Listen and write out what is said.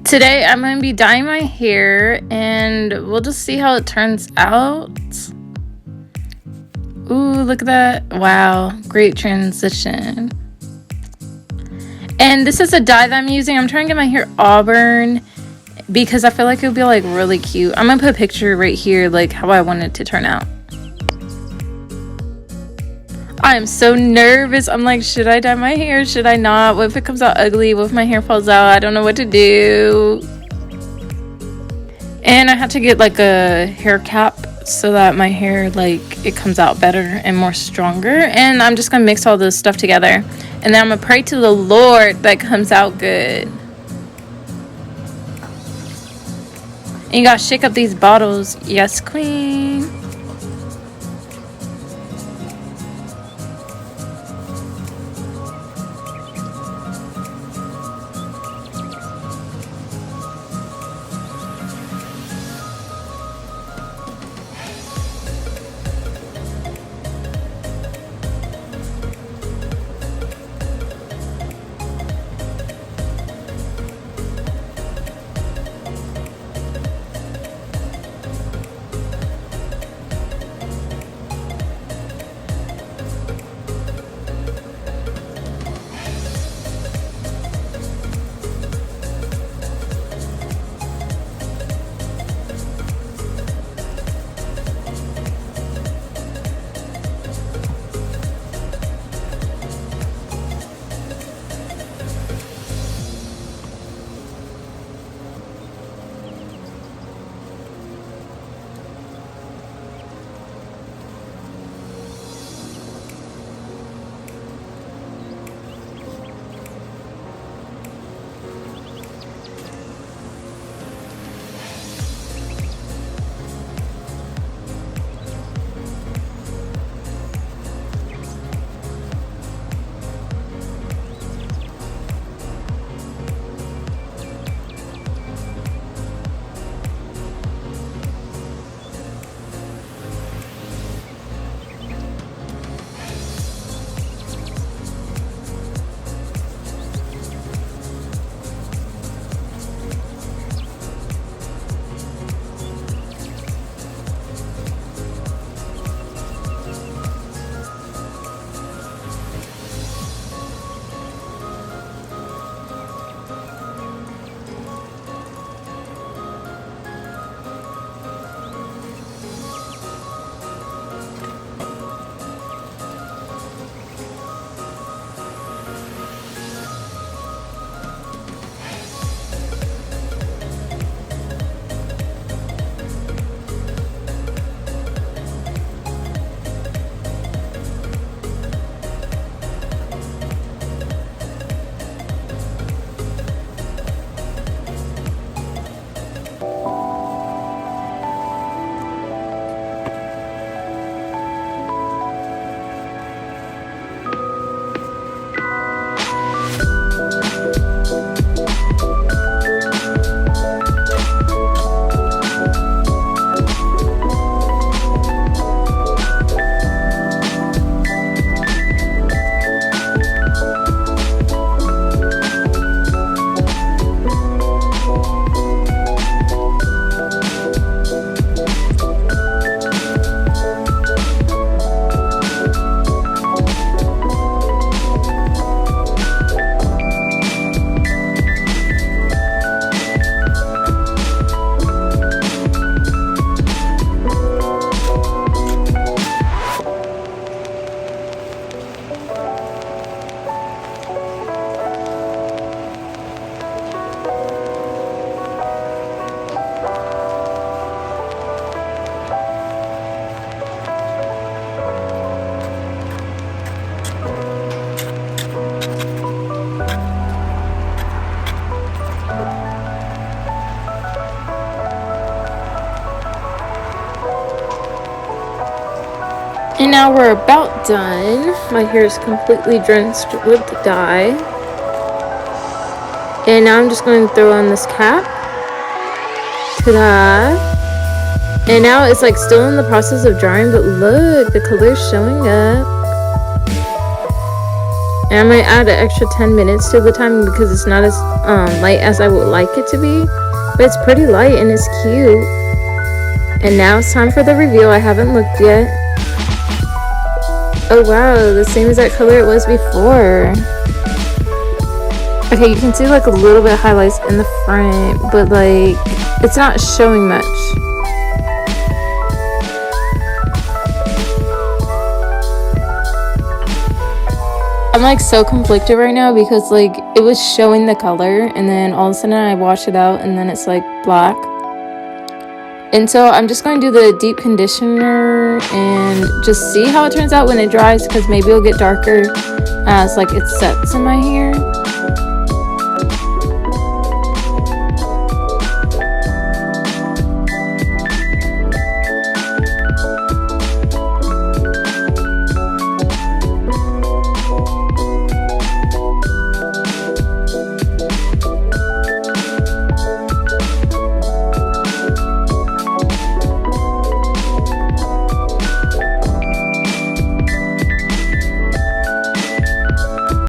Today I'm going to be dyeing my hair and we'll just see how it turns out. Ooh, look at that. Wow, great transition. And this is a dye that I'm using. I'm trying to get my hair auburn because I feel like it would be like really cute. I'm going to put a picture right here like how I want it to turn out. I am so nervous. I'm like, should I dye my hair? Should I not? What if it comes out ugly? What if my hair falls out? I don't know what to do. And I had to get like a hair cap so that my hair, like, it comes out better and more stronger. And I'm just gonna mix all this stuff together. And then I'm gonna pray to the Lord that it comes out good. And you gotta shake up these bottles. Yes, queen. And now we're about done. My hair is completely drenched with the dye. And now I'm just going to throw on this cap. Ta-da! And now it's like still in the process of drying, but look, the color's showing up. And I might add an extra 10 minutes to the timing because it's not as light as I would like it to be. But it's pretty light and it's cute. And now it's time for the reveal. I haven't looked yet. Oh wow, the same exact color it was before. Okay, you can see like a little bit of highlights in the front, but like it's not showing much. I'm like so conflicted right now because like it was showing the color and then all of a sudden I washed it out and then it's like black. And so I'm just going to do the deep conditioner and just see how it turns out when it dries, because maybe it'll get darker as like it sets in my hair.